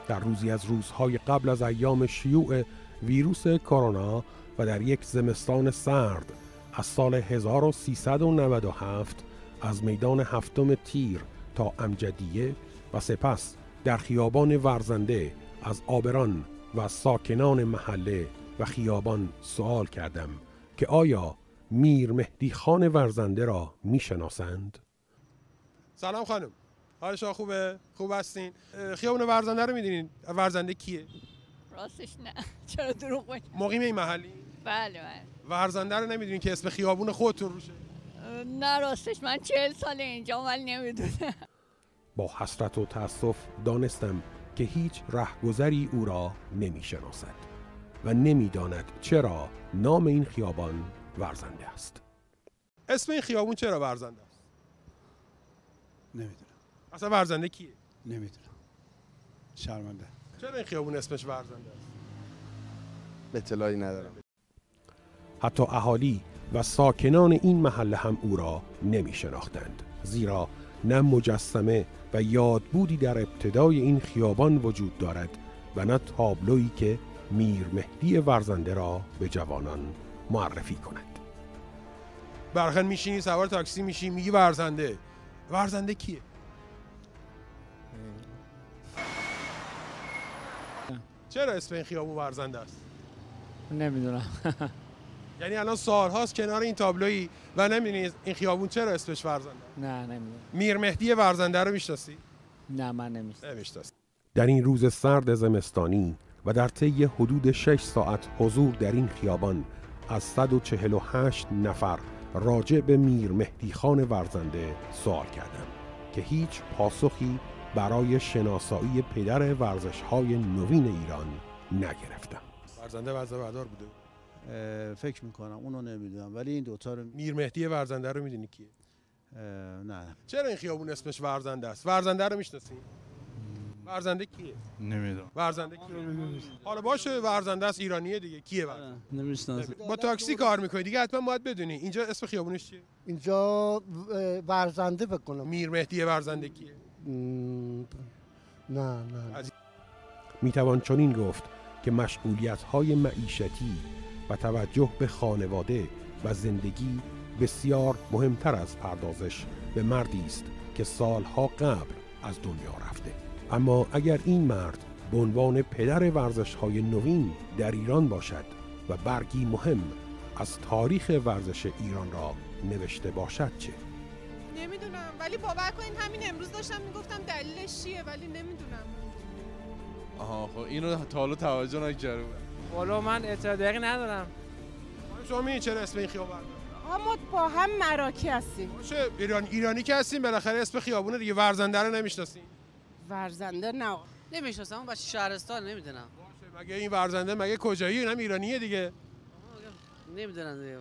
در روزی از روزهای قبل از ایام شیوع ویروس کرونا و در یک زمستان سرد از سال 1397 از میدان هفتم تیر تا امجدیه و سپس در خیابان ورزنده از آبران و ساکنان محله و خیابان سوال کردم که آیا میر مهدی خان ورزنده را میشناسند؟ سلام خانم، حال شما خوبه؟ خوب هستین؟ خیابان ورزنده رو میدونین؟ ورزنده کیه؟ راستش نه، چرا دروغ بگم؟ مقیم این محلی؟ بله بله. ورزنده رو نمیدونین که اسم خیابون خودتون روشه؟ نه راستش من 40 ساله اینجا ولی نمیدونم. با حسرت و تأسف دانستم که هیچ رهگذری او را نمیشناسد و نمیداند چرا نام این خیابان ورزنده است. اسم این خیابون چرا ورزنده است؟ نمیدونم. اصلا ورزنده کیه؟ نمیدونم. شرمنده. چرا این خیابون اسمش ورزنده است؟ اطلاعی ندارم. حتی اهالی و ساکنان این محله هم او را نمی شناختند، زیرا نه مجسمه و یادبودی در ابتدای این خیابان وجود دارد و نه تابلویی که میر مهدی ورزنده را به جوانان معرفی کند. برخن میشینی سوار تاکسی میشی میگی ورزنده. ورزنده کیه؟ چرا اسم این خیابون ورزنده است؟ نمیدونم. یعنی الان سالهاست کنار این تابلویی و نمیدونی این خیابون چرا اسمش ورزنده؟ نه نمیدونم. میر مهدی ورزنده رو میشناسی؟ نه من نمیشناسم. نمیشناسی. در این روز سرد زمستانی و در طی حدود 6 ساعت حضور در این خیابان از 148 نفر راجع به میر مهدی خان ورزنده سوال کردم که هیچ پاسخی برای شناسایی پدر ورزش‌های نوین ایران نگرفتم. ورزنده وزنه‌بردار بوده؟ فکر میکنم اونو نمیدونم ولی این دوتا رو میر مهدی ورزنده رو میدونی کیه؟ نه. چرا این خیابون اسمش ورزنده است؟ ورزنده رو میشناسی؟ ورزنده کیه؟ نمیدونم. ورزنده کیه؟ حالا باشه ورزنده است، ایرانیه دیگه. کیه ورزنده؟ نمیشناسم. با تاکسی کار میکنی دیگه، حتما باید بدونی. اینجا اسم خیابونش چیه؟ اینجا ورزنده بکنم. میر مهدی ورزنده کیه؟ نه. میتوان چنین گفت که مشغولیت‌های معیشتی و توجه به خانواده و زندگی بسیار مهمتر از پردازش به مردی است که سالها قبل از دنیا رفته. اما اگر این مرد به عنوان پدر ورزش‌های نوین در ایران باشد و برگی مهم از تاریخ ورزش ایران را نوشته باشد چه؟ نمیدونم ولی باور کنین همین امروز داشتم میگفتم دلیلش چیه ولی نمیدونم. آها خب اینو تا حالا توجه نکردم. والا من اطلاع دقیقی ندارم. شما می‌دونید چرا اسم این خیابون؟ ما با هم مراکی هستیم. باشه ایرانی که هستیم بالاخره اسم خیابونه دیگه. ورزنده رو نمی‌شناسین؟ ورزنده نه. نمیشناسم بچه شهرستان نمیدونم. باشه مگه این ورزنده مگه کجایی؟ اینم ایرانیه دیگه. نمیدونم دیگه.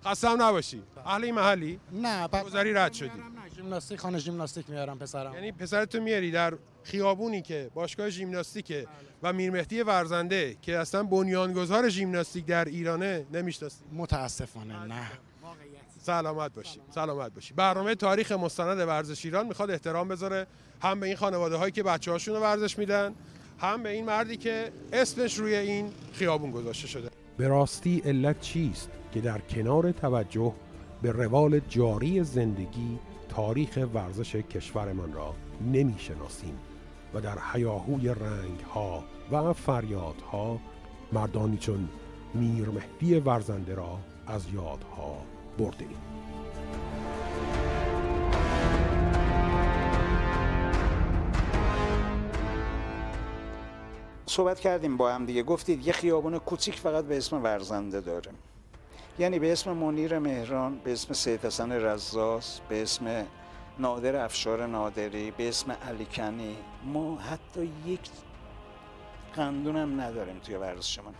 خسته هم نباشی. اهل این محلی؟ نه گذری رد شدی. ژیمناستیک، خانه ژیمناستیک میارم پسرم. یعنی پسرتو میاری در خیابونی که باشگاه ژیمناستیکه و میر مهدی ورزنده که اصلا بنیانگذار ژیمناستیک در ایرانه نمیشناسی؟ متاسفانه نه. سلامت باشی. برنامه تاریخ مستند ورزش ایران میخواد احترام بذاره هم به این خانواده هایی که بچه‌هاشون رو ورزش میدن، هم به این مردی که اسمش روی این خیابون گذاشته شده. به راستی علت چیست که در کنار توجه به روال جاری زندگی تاریخ ورزش کشورمان را نمیشناسیم و در هیاهوی رنگ‌ها و فریادها مردانی چون میر مهدی ورزنده را از یادها برده‌ایم. صحبت کردیم با هم دیگه، گفتید یه خیابون کوچیک فقط به اسم ورزنده داره، یعنی به اسم منیر مهران، به اسم سید حسن رزاز، به اسم نادر افشار نادری، به اسم علی کنی. ما حتی یک قندون هم نداریم توی ورزشمون.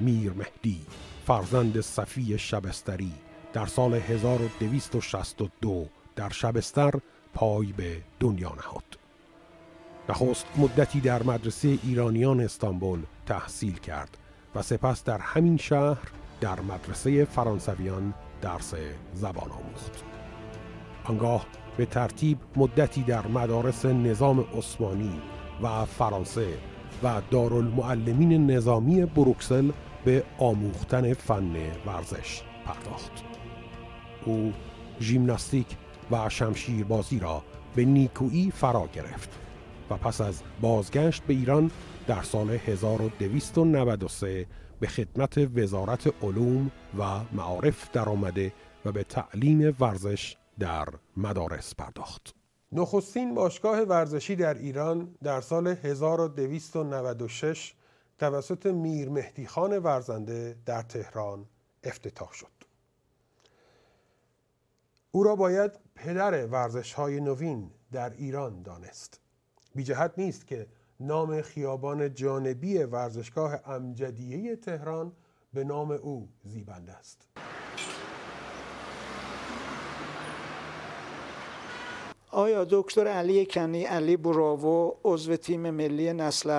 میر مهدی فرزند صفی شبستری در سال 1262 در شبستر پای به دنیا نهاد. نخست مدتی در مدرسه ایرانیان استانبول تحصیل کرد و سپس در همین شهر در مدرسه فرانسویان درس زبان آموخت. آنگاه به ترتیب مدتی در مدارس نظام عثمانی و فرانسه و دارالمعلمین نظامی بروکسل به آموختن فن ورزش پرداخت. او ژیمناستیک و شمشیربازی را به نیکویی فرا گرفت و پس از بازگشت به ایران در سال 1293 به خدمت وزارت علوم و معارف درآمده و به تعلیم ورزش در مدارس پرداخت. نخستین باشگاه ورزشی در ایران در سال 1296 توسط میر مهدی خان ورزنده در تهران افتتاح شد. او را باید پدر ورزش‌های نوین در ایران دانست. بی جهت نیست که نام خیابان جانبی ورزشگاه امجدیه تهران به نام او زیبنده است. آیا دکتر علی کنی علی براوو عضو تیم ملی نسل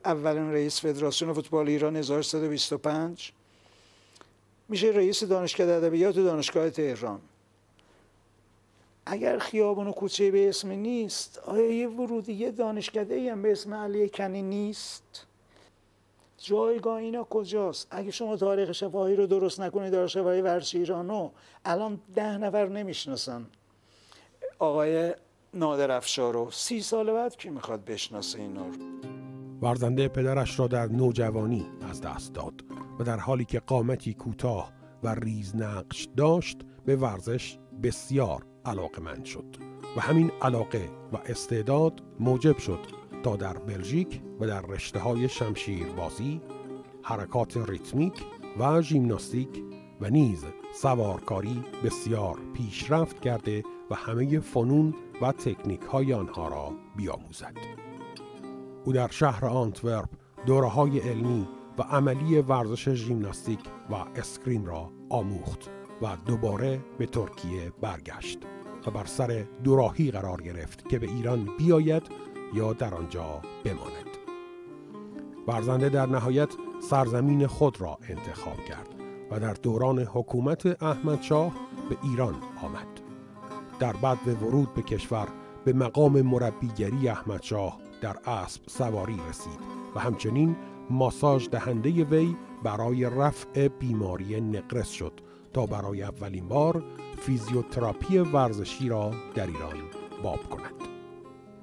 اولین رئیس فدراسیون فوتبال ایران 1325 میشه رئیس دانشکده ادبیات دانشگاه تهران؟ اگر خیابان و کوچه به اسم نیست، آیا یه ورودی یه دانشکده هم به اسم علی کنی نیست؟ جایگاه اینا کجاست؟ اگه شما تاریخ شفاهی رو درست نکنید، تاریخ شفاهی ورزش ایرانو الان 10 نفر نمیشناسن. آقای نادر افشار رو 30 سال بعد کی میخواد بشناسه اینا رو؟ ورزنده پدرش را در نوجوانی از دست داد و در حالی که قامتی کوتاه و ریزنقش داشت به ورزش بسیار علاقه‌مند شد و همین علاقه و استعداد موجب شد تا در بلژیک و در رشته‌های شمشیربازی، حرکات ریتمیک و ژیمناستیک و نیز سوارکاری بسیار پیشرفت کرده و همه فنون و تکنیک‌های آنها را بیاموزد. او در شهر آنتورپ دوره‌های علمی و عملی ورزش ژیمناستیک و اسکریم را آموخت و دوباره به ترکیه برگشت و بر سر دوراهی قرار گرفت که به ایران بیاید یا در آنجا بماند. ورزنده در نهایت سرزمین خود را انتخاب کرد و در دوران حکومت احمدشاه به ایران آمد. در بعد ورود به کشور به مقام مربیگری احمدشاه در اسب سواری رسید و همچنین ماساژ دهنده وی برای رفع بیماری نقرس شد تا برای اولین بار فیزیوتراپی ورزشی را در ایران باب کند.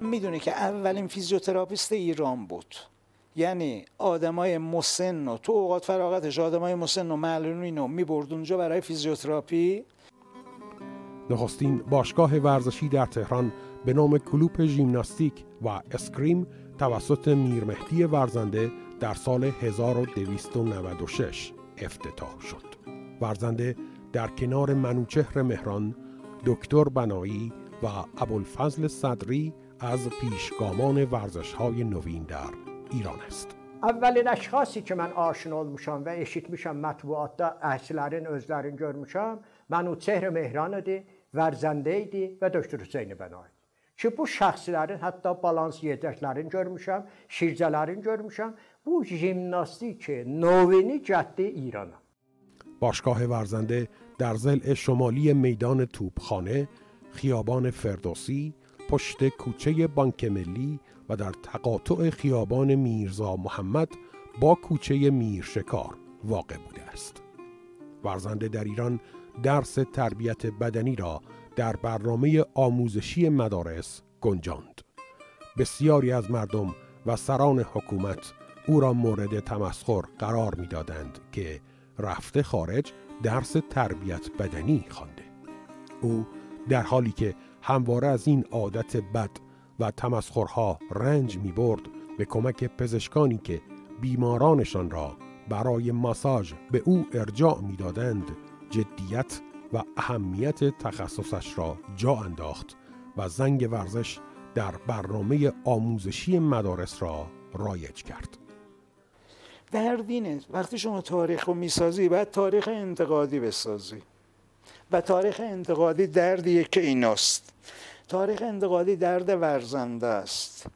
میدونه که اولین فیزیوتراپیست ایران بود. یعنی آدمای مسن و تو اوقات فراغتش آدمای مسن و معلولین رو میبرد اونجا برای فیزیوتراپی. نخستین باشگاه ورزشی در تهران به نام کلوپ ژیمناستیک و اسکریم توسط میر مهدی ورزنده در سال 1296 افتتاح شد. ورزنده در کنار منوچهر مهران، دکتر بنایی و ابوالفضل صدری از پیشگامان ورزش‌های نوین در ایران است. Əvvəlin əşxası ki, mən aşina olmuşam və eşitmişəm mətbuatda əhsilərin özlərini görmüşəm. Mənüçehr Mehran idi, Vərzəndə idi və Döktür Hüseyni Bənay. Ki bu şəxslərin hətta balans yedəklərini görmüşəm, şircələrini görmüşəm. Bu jimnastik novini gəldi İrana. باشگاه ورزنده در ضلع شمالی میدان توپخانه، خیابان فردوسی، پشت کوچه بانک ملی و در تقاطع خیابان میرزا محمد با کوچه میرشکار واقع بوده است. ورزنده در ایران درس تربیت بدنی را در برنامه آموزشی مدارس گنجاند. بسیاری از مردم و سران حکومت او را مورد تمسخر قرار می‌دادند که رفته خارج درس تربیت بدنی خوانده. او در حالی که همواره از این عادت بد و تمسخرها رنج می برد، به کمک پزشکانی که بیمارانشان را برای ماساژ به او ارجاع می دادند جدیت و اهمیت تخصصش را جا انداخت و زنگ ورزش در برنامه آموزشی مدارس را رایج کرد. دردینه وقتی شما تاریخ رو میسازی باید تاریخ انتقادی بسازی و تاریخ انتقادی دردیه که ایناست. تاریخ انتقادی درد ورزنده است.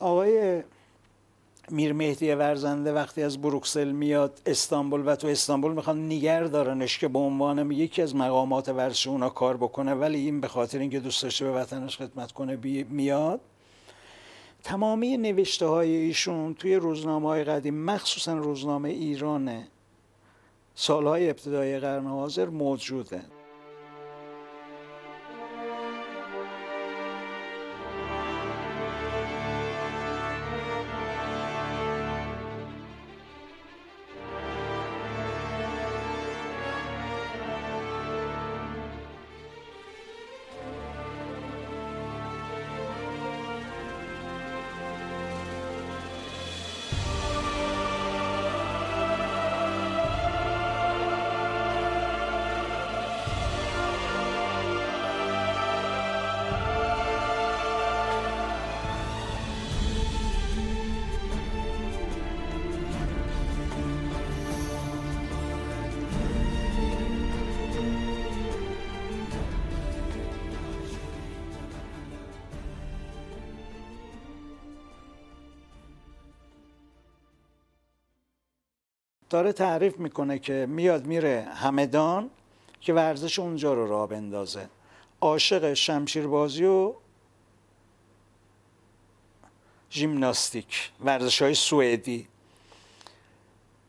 آقای میر مهدی ورزنده وقتی از بروکسل میاد استانبول و تو استانبول میخوان نگر دارنش که به عنوان یکی از مقامات ورزش اونا کار بکنه، ولی این به خاطر اینکه دوست داشته به وطنش خدمت کنه میاد. تمامی نوشته های ایشون توی روزنامه های قدیم، مخصوصا روزنامه ایران سالهای ابتدای قرن حاضر موجوده. داره تعریف میکنه که میاد میره همدان که ورزش اونجا رو راه بندازه. عاشق شمشیربازی و ژیمناستیک، ورزش‌های سوئدی.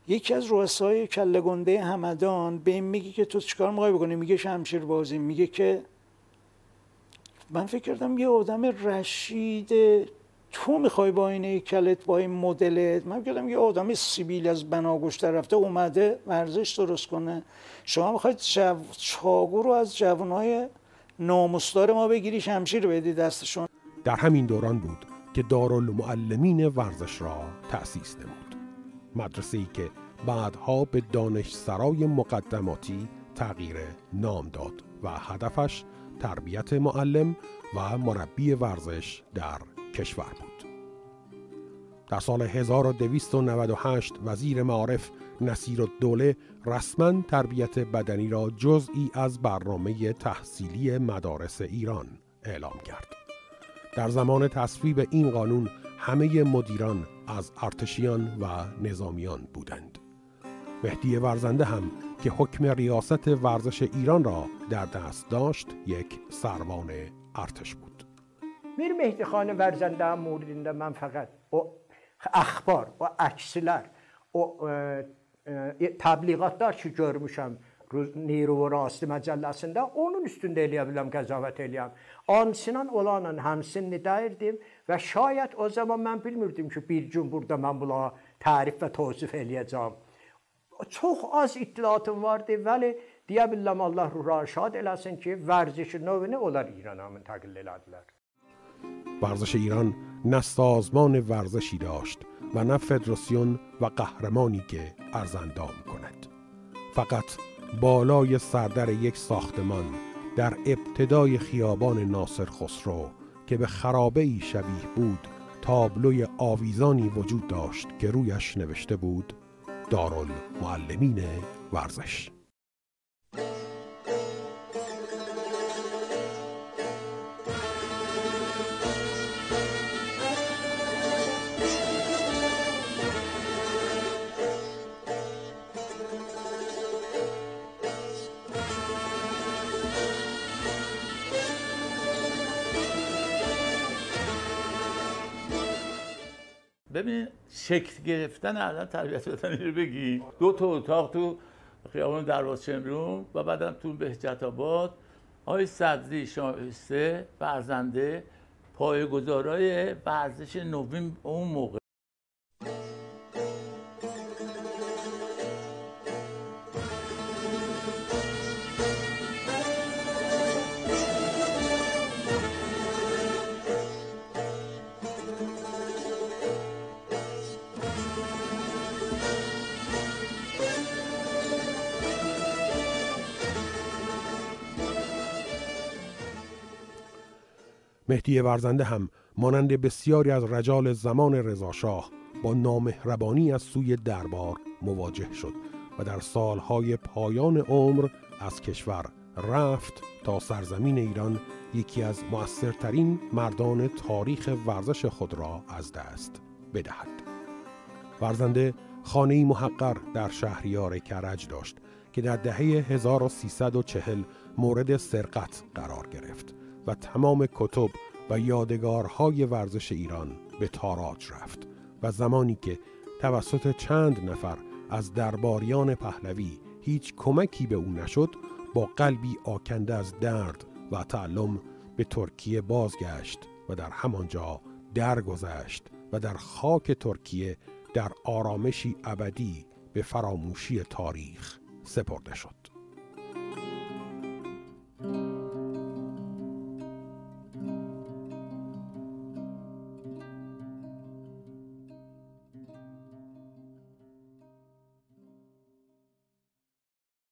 یکی از رؤسای کله گنده همدان به این میگه که تو چیکار می‌خوای بکنی؟ میگه شمشیربازی. میگه که من فکر کردم یه آدم رشیده، تو میخوای با این هیکلت، با این مدلت؟ من فکر کردم یه آدم سیبیل از بناگوش رفته اومده ورزش درست کنه. شما میخواید چاقو رو از جوانای ناموسدار ما بگیری شمشیر بدی دستشون. در همین دوران بود که دارالمعلمین ورزش را تأسیس نمود، مدرسه‌ای که بعدها به دانشسرای مقدماتی تغییر نام داد و هدفش تربیت معلم و مربی ورزش در کشور بود. در سال 1298 وزیر معارف نصیرالدوله رسما تربیت بدنی را جزئی از برنامه تحصیلی مدارس ایران اعلام کرد. در زمان تصویب این قانون همه مدیران از ارتشیان و نظامیان بودند. مهدی ورزنده هم که حکم ریاست ورزش ایران را در دست داشت یک سروان ارتش بود. Mir Mehdi Xan Vərzəndə موردində mən fəqət o əxbar, o əkslər, o təbliğatlar ki görmüşəm Niro və Rasti məcəlləsində, onun üstündə eləyə biləm, qəzavət eləyəm. Ansınan olanla həmsinni dəyirdim və şayət o zaman mən bilmirdim ki bir gün burada mən buna tərif və tavsif eləyəcəm. Çox az ittiliatım vardı, vəli deyə biləm Allah ruhları şad eləsin ki vərzişi növünü onlar İrana müntəqil elədilər. ورزش ایران نه سازمان ورزشی داشت و نه فدراسیون و قهرمانی که ارزاندام کند. فقط بالای سردر یک ساختمان در ابتدای خیابان ناصر خسرو که به خرابه‌ای شبیه بود تابلوی آویزانی وجود داشت که رویش نوشته بود دارالمعلمین ورزش. ببینید شکل گرفتن الان تربیت بدنی رو بگی، 2 تا اتاق تو خیابان دروازه شمرون و بعدم تو بهجت آباد، آقای صدری شایسته ورزنده پایه‌گذارای ورزش نوین اون موقع. مهدی ورزنده هم مانند بسیاری از رجال زمان رضاشاه با نامهربانی از سوی دربار مواجه شد و در سالهای پایان عمر از کشور رفت تا سرزمین ایران یکی از مؤثرترین مردان تاریخ ورزش خود را از دست بدهد. ورزنده خانه‌ای محقر در شهریار کرج داشت که در دهه 1340 مورد سرقت قرار گرفت و تمام کتب و یادگارهای ورزش ایران به تاراج رفت و زمانی که توسط چند نفر از درباریان پهلوی هیچ کمکی به او نشد، با قلبی آکنده از درد و تعلم به ترکیه بازگشت و در همانجا درگذشت و در خاک ترکیه در آرامشی ابدی به فراموشی تاریخ سپرده شد.